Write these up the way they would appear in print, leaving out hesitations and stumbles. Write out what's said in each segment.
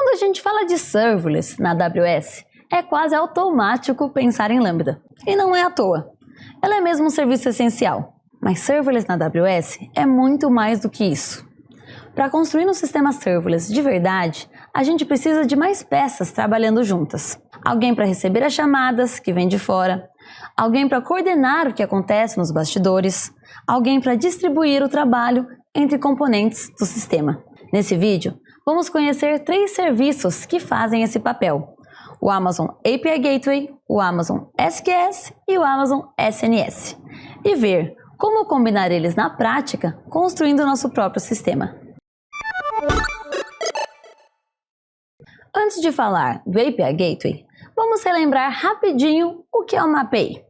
Quando a gente fala de serverless na AWS, é quase automático pensar em Lambda. E não é à toa. Ela é mesmo um serviço essencial. Mas serverless na AWS é muito mais do que isso. Para construir um sistema serverless de verdade, a gente precisa de mais peças trabalhando juntas. Alguém para receber as chamadas que vêm de fora, alguém para coordenar o que acontece nos bastidores, alguém para distribuir o trabalho entre componentes do sistema. Nesse vídeo, vamos conhecer 3 serviços que fazem esse papel: o Amazon API Gateway, o Amazon SQS e o Amazon SNS, e ver como combinar eles na prática, construindo o nosso próprio sistema. Antes de falar do API Gateway, vamos relembrar rapidinho o que é uma API.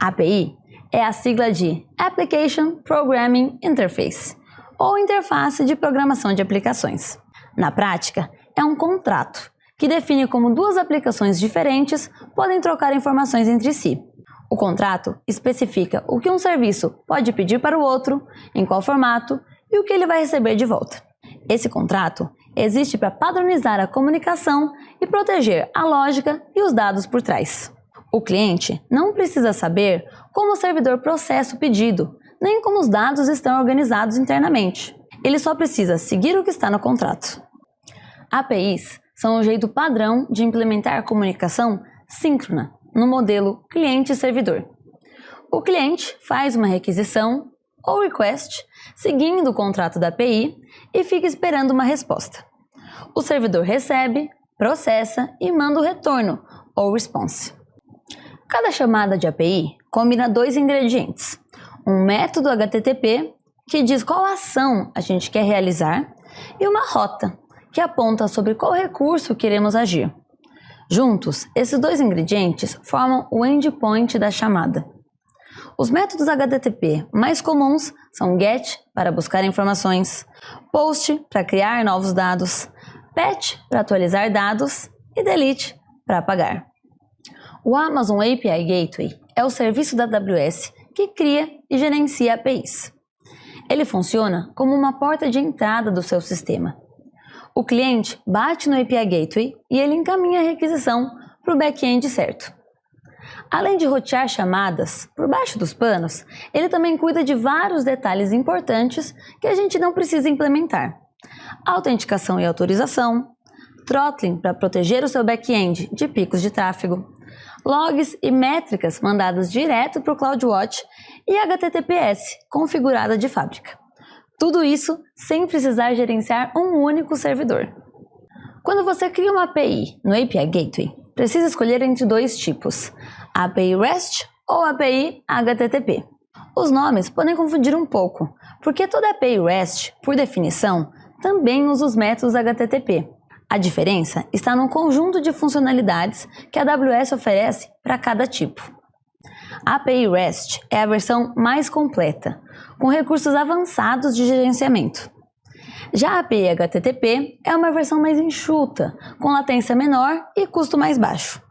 API é a sigla de Application Programming Interface, ou interface de programação de aplicações. Na prática, é um contrato que define como 2 aplicações diferentes podem trocar informações entre si. O contrato especifica o que um serviço pode pedir para o outro, em qual formato e o que ele vai receber de volta. Esse contrato existe para padronizar a comunicação e proteger a lógica e os dados por trás. O cliente não precisa saber como o servidor processa o pedido, nem como os dados estão organizados internamente. Ele só precisa seguir o que está no contrato. APIs são o jeito padrão de implementar comunicação síncrona no modelo cliente-servidor. O cliente faz uma requisição ou request seguindo o contrato da API e fica esperando uma resposta. O servidor recebe, processa e manda o retorno ou response. Cada chamada de API combina 2 ingredientes: um método HTTP, que diz qual ação a gente quer realizar, e uma rota, que aponta sobre qual recurso queremos agir. Juntos, esses 2 ingredientes formam o endpoint da chamada. Os métodos HTTP mais comuns são GET, para buscar informações, POST, para criar novos dados, PATCH, para atualizar dados, e DELETE, para apagar. O Amazon API Gateway é o serviço da AWS que cria e gerencia APIs. Ele funciona como uma porta de entrada do seu sistema. O cliente bate no API Gateway e ele encaminha a requisição para o back-end certo. Além de rotear chamadas por baixo dos panos, ele também cuida de vários detalhes importantes que a gente não precisa implementar: autenticação e autorização, throttling para proteger o seu back-end de picos de tráfego, logs e métricas mandadas direto para o CloudWatch e HTTPS configurada de fábrica. Tudo isso sem precisar gerenciar um único servidor. Quando você cria uma API no API Gateway, precisa escolher entre 2 tipos: a API REST ou a API HTTP. Os nomes podem confundir um pouco, porque toda API REST, por definição, também usa os métodos HTTP. A diferença está no conjunto de funcionalidades que a AWS oferece para cada tipo. A API REST é a versão mais completa, com recursos avançados de gerenciamento. Já a API HTTP é uma versão mais enxuta, com latência menor e custo mais baixo.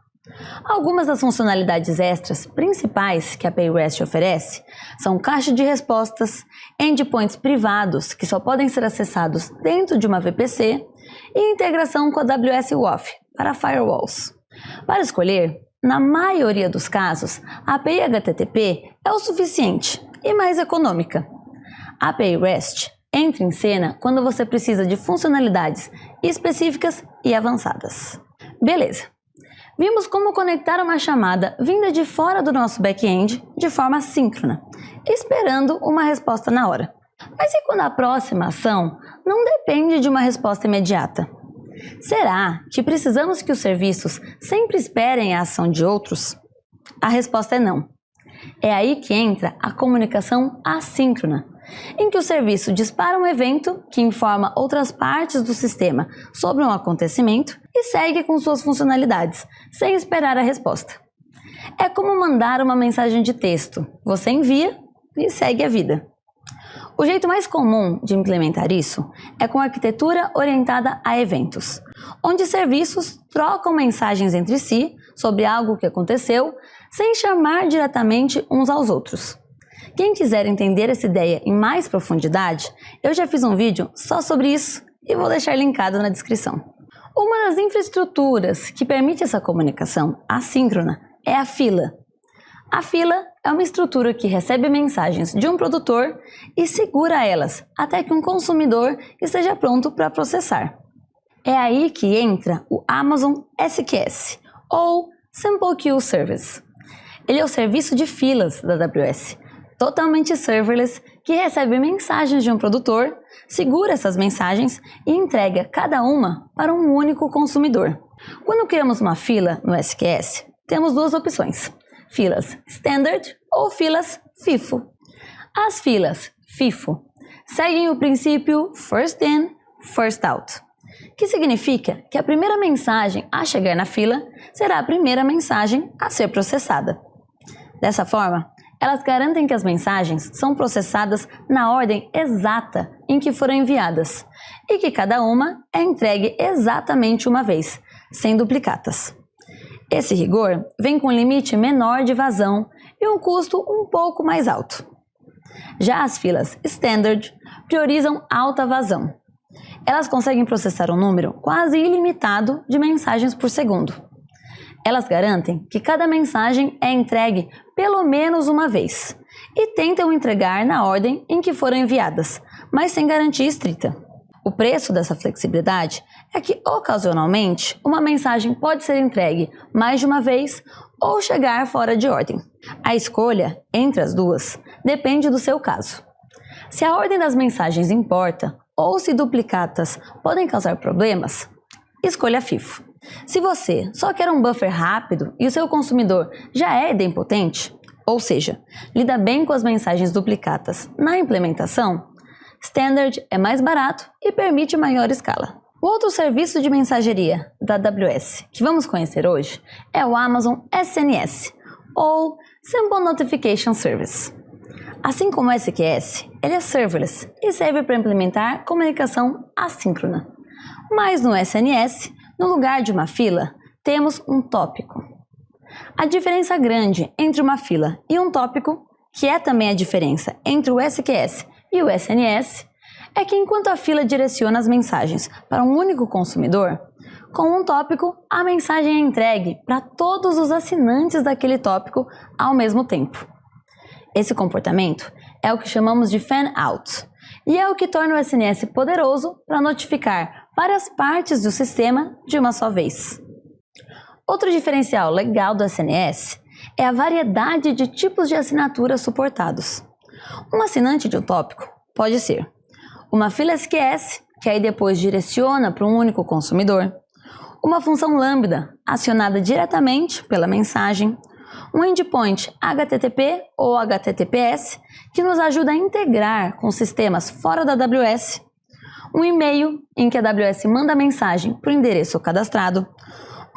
Algumas das funcionalidades extras principais que a API REST oferece são caixa de respostas, endpoints privados que só podem ser acessados dentro de uma VPC e integração com a AWS WAF para firewalls. Para escolher, na maioria dos casos, a API HTTP é o suficiente e mais econômica. A API REST entra em cena quando você precisa de funcionalidades específicas e avançadas. Beleza! Vimos como conectar uma chamada vinda de fora do nosso back-end de forma síncrona, esperando uma resposta na hora. Mas e quando a próxima ação não depende de uma resposta imediata? Será que precisamos que os serviços sempre esperem a ação de outros? A resposta é não. É aí que entra a comunicação assíncrona, em que o serviço dispara um evento que informa outras partes do sistema sobre um acontecimento e segue com suas funcionalidades, sem esperar a resposta. É como mandar uma mensagem de texto. Você envia e segue a vida. O jeito mais comum de implementar isso é com arquitetura orientada a eventos, onde serviços trocam mensagens entre si sobre algo que aconteceu, sem chamar diretamente uns aos outros. Quem quiser entender essa ideia em mais profundidade, eu já fiz um vídeo só sobre isso e vou deixar linkado na descrição. Uma das infraestruturas que permite essa comunicação assíncrona é a fila. A fila é uma estrutura que recebe mensagens de um produtor e segura elas até que um consumidor esteja pronto para processar. É aí que entra o Amazon SQS, ou Simple Queue Service. Ele é o serviço de filas da AWS, totalmente serverless, que recebe mensagens de um produtor, segura essas mensagens e entrega cada uma para um único consumidor. Quando criamos uma fila no SQS, temos duas opções: filas Standard ou filas FIFO. As filas FIFO seguem o princípio First In, First Out, que significa que a primeira mensagem a chegar na fila será a primeira mensagem a ser processada. Dessa forma, elas garantem que as mensagens são processadas na ordem exata em que foram enviadas e que cada uma é entregue exatamente uma vez, sem duplicatas. Esse rigor vem com um limite menor de vazão e um custo um pouco mais alto. Já as filas Standard priorizam alta vazão. Elas conseguem processar um número quase ilimitado de mensagens por segundo. Elas garantem que cada mensagem é entregue pelo menos uma vez e tentam entregar na ordem em que foram enviadas, mas sem garantia estrita. O preço dessa flexibilidade é que, ocasionalmente, uma mensagem pode ser entregue mais de uma vez ou chegar fora de ordem. A escolha entre as duas depende do seu caso. Se a ordem das mensagens importa ou se duplicatas podem causar problemas, escolha FIFO. Se você só quer um buffer rápido e o seu consumidor já é idempotente, ou seja, lida bem com as mensagens duplicatas na implementação, Standard é mais barato e permite maior escala. O outro serviço de mensageria da AWS que vamos conhecer hoje é o Amazon SNS, ou Simple Notification Service. Assim como o SQS, ele é serverless e serve para implementar comunicação assíncrona. Mas no SNS, no lugar de uma fila, temos um tópico. A diferença grande entre uma fila e um tópico, que é também a diferença entre o SQS e o SNS, é que enquanto a fila direciona as mensagens para um único consumidor, com um tópico, a mensagem é entregue para todos os assinantes daquele tópico ao mesmo tempo. Esse comportamento é o que chamamos de fan-out, e é o que torna o SNS poderoso para notificar várias partes do sistema de uma só vez. Outro diferencial legal do SNS é a variedade de tipos de assinatura suportados. Um assinante de um tópico pode ser uma fila SQS, que aí depois direciona para um único consumidor, uma função lambda acionada diretamente pela mensagem, um endpoint HTTP ou HTTPS, que nos ajuda a integrar com sistemas fora da AWS, um e-mail em que a AWS manda a mensagem para o endereço cadastrado,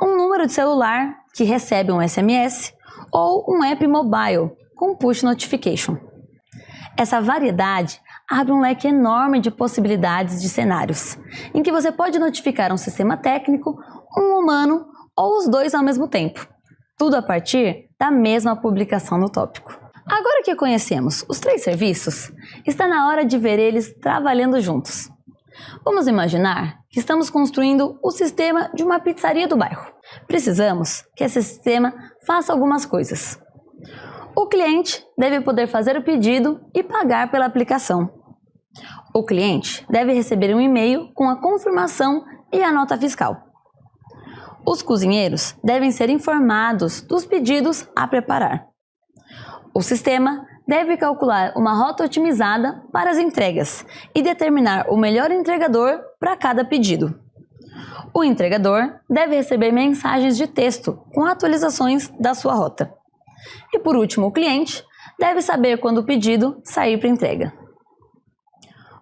um número de celular que recebe um SMS ou um app mobile com push notification. Essa variedade abre um leque enorme de possibilidades de cenários, em que você pode notificar um sistema técnico, um humano ou os dois ao mesmo tempo, tudo a partir da mesma publicação no tópico. Agora que conhecemos os três serviços, está na hora de ver eles trabalhando juntos. Vamos imaginar que estamos construindo o sistema de uma pizzaria do bairro. Precisamos que esse sistema faça algumas coisas. O cliente deve poder fazer o pedido e pagar pela aplicação. O cliente deve receber um e-mail com a confirmação e a nota fiscal. Os cozinheiros devem ser informados dos pedidos a preparar. O sistema deve calcular uma rota otimizada para as entregas e determinar o melhor entregador para cada pedido. O entregador deve receber mensagens de texto com atualizações da sua rota. E por último, o cliente deve saber quando o pedido sair para entrega.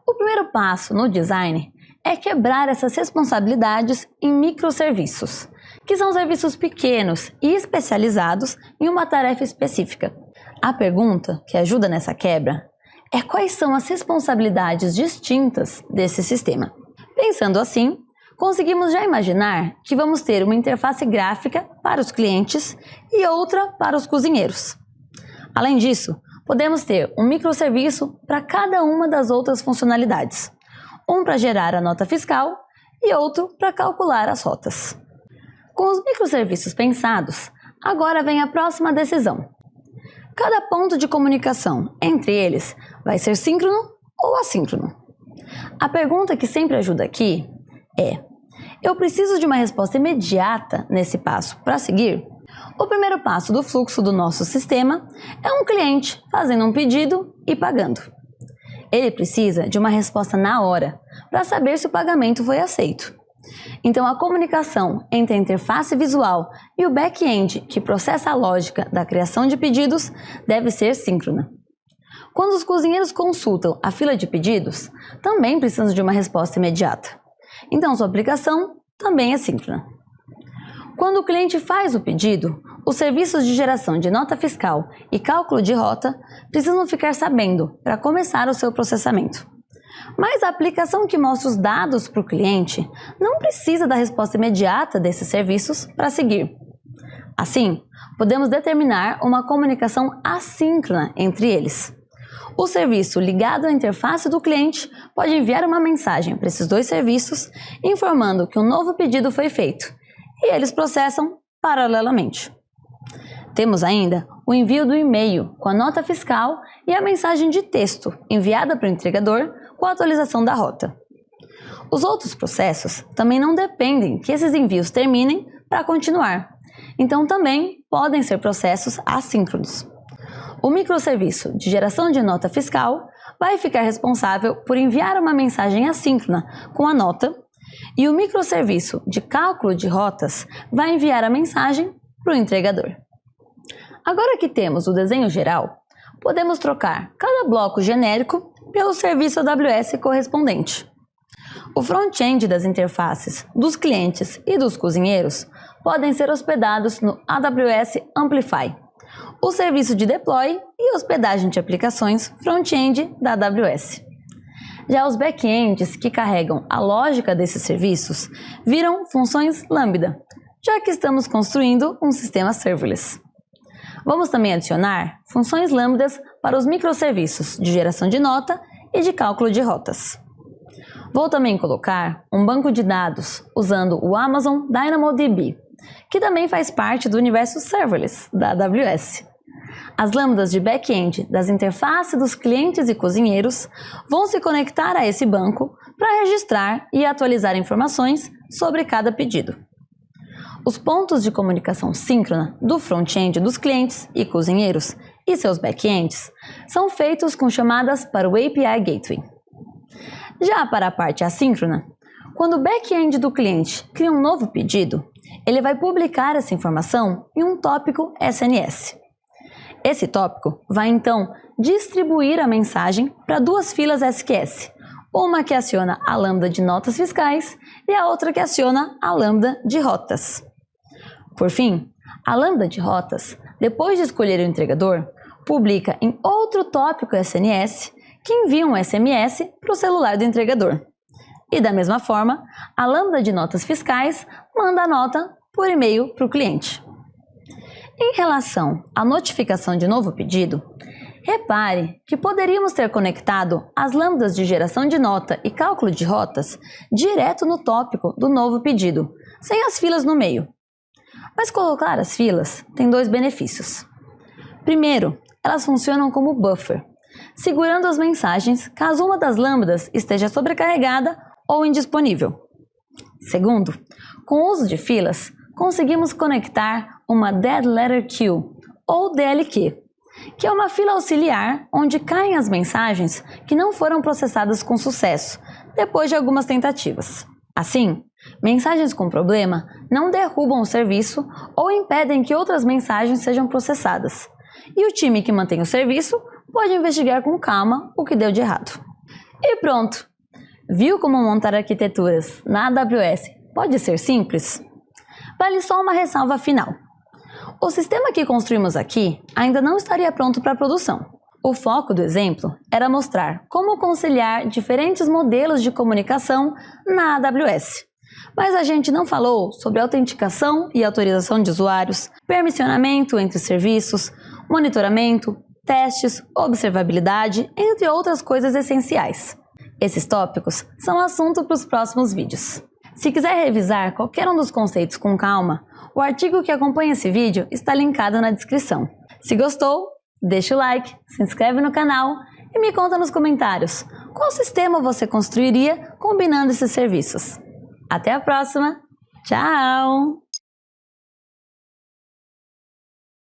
O primeiro passo no design é quebrar essas responsabilidades em microserviços, que são serviços pequenos e especializados em uma tarefa específica. A pergunta que ajuda nessa quebra é quais são as responsabilidades distintas desse sistema. Pensando assim, conseguimos já imaginar que vamos ter uma interface gráfica para os clientes e outra para os cozinheiros. Além disso, podemos ter um microserviço para cada uma das outras funcionalidades, um para gerar a nota fiscal e outro para calcular as rotas. Com os microserviços pensados, agora vem a próxima decisão. Cada ponto de comunicação entre eles vai ser síncrono ou assíncrono? A pergunta que sempre ajuda aqui é: eu preciso de uma resposta imediata nesse passo para seguir? O primeiro passo do fluxo do nosso sistema é um cliente fazendo um pedido e pagando. Ele precisa de uma resposta na hora para saber se o pagamento foi aceito. Então, a comunicação entre a interface visual e o back-end que processa a lógica da criação de pedidos deve ser síncrona. Quando os cozinheiros consultam a fila de pedidos, também precisam de uma resposta imediata. Então, sua aplicação também é síncrona. Quando o cliente faz o pedido, os serviços de geração de nota fiscal e cálculo de rota precisam ficar sabendo para começar o seu processamento. Mas a aplicação que mostra os dados para o cliente não precisa da resposta imediata desses serviços para seguir. Assim, podemos determinar uma comunicação assíncrona entre eles. O serviço ligado à interface do cliente pode enviar uma mensagem para esses dois serviços informando que um novo pedido foi feito, e eles processam paralelamente. Temos ainda o envio do e-mail com a nota fiscal e a mensagem de texto enviada para o entregador com a atualização da rota. Os outros processos também não dependem que esses envios terminem para continuar, então também podem ser processos assíncronos. O microserviço de geração de nota fiscal vai ficar responsável por enviar uma mensagem assíncrona com a nota, e o microserviço de cálculo de rotas vai enviar a mensagem para o entregador. Agora que temos o desenho geral, podemos trocar cada bloco genérico pelo serviço AWS correspondente. O front-end das interfaces dos clientes e dos cozinheiros podem ser hospedados no AWS Amplify, o serviço de deploy e hospedagem de aplicações front-end da AWS. Já os back-ends que carregam a lógica desses serviços viram funções Lambda, já que estamos construindo um sistema serverless. Vamos também adicionar funções lambdas para os microserviços de geração de nota e de cálculo de rotas. Vou também colocar um banco de dados usando o Amazon DynamoDB, que também faz parte do universo serverless da AWS. As lambdas de back-end das interfaces dos clientes e cozinheiros vão se conectar a esse banco para registrar e atualizar informações sobre cada pedido. Os pontos de comunicação síncrona do front-end dos clientes e cozinheiros e seus back-ends são feitos com chamadas para o API Gateway. Já para a parte assíncrona, quando o back-end do cliente cria um novo pedido, ele vai publicar essa informação em um tópico SNS. Esse tópico vai então distribuir a mensagem para duas filas SQS, uma que aciona a lambda de notas fiscais e a outra que aciona a lambda de rotas. Por fim, a lambda de rotas, depois de escolher o entregador, publica em outro tópico SNS que envia um SMS para o celular do entregador. E da mesma forma, a lambda de notas fiscais manda a nota por e-mail para o cliente. Em relação à notificação de novo pedido, repare que poderíamos ter conectado as lambdas de geração de nota e cálculo de rotas direto no tópico do novo pedido, sem as filas no meio. Mas colocar as filas tem dois benefícios. Primeiro, elas funcionam como buffer, segurando as mensagens caso uma das lambdas esteja sobrecarregada ou indisponível. Segundo, com o uso de filas, conseguimos conectar uma Dead Letter Queue, ou DLQ, que é uma fila auxiliar onde caem as mensagens que não foram processadas com sucesso, depois de algumas tentativas. Assim, mensagens com problema não derrubam o serviço ou impedem que outras mensagens sejam processadas, e o time que mantém o serviço pode investigar com calma o que deu de errado. E pronto! Viu como montar arquiteturas na AWS pode ser simples? Vale só uma ressalva final. O sistema que construímos aqui ainda não estaria pronto para produção. O foco do exemplo era mostrar como conciliar diferentes modelos de comunicação na AWS. Mas a gente não falou sobre autenticação e autorização de usuários, permissionamento entre serviços, monitoramento, testes, observabilidade, entre outras coisas essenciais. Esses tópicos são assunto para os próximos vídeos. Se quiser revisar qualquer um dos conceitos com calma, o artigo que acompanha esse vídeo está linkado na descrição. Se gostou, deixa o like, se inscreve no canal e me conta nos comentários qual sistema você construiria combinando esses serviços. Até a próxima! Tchau!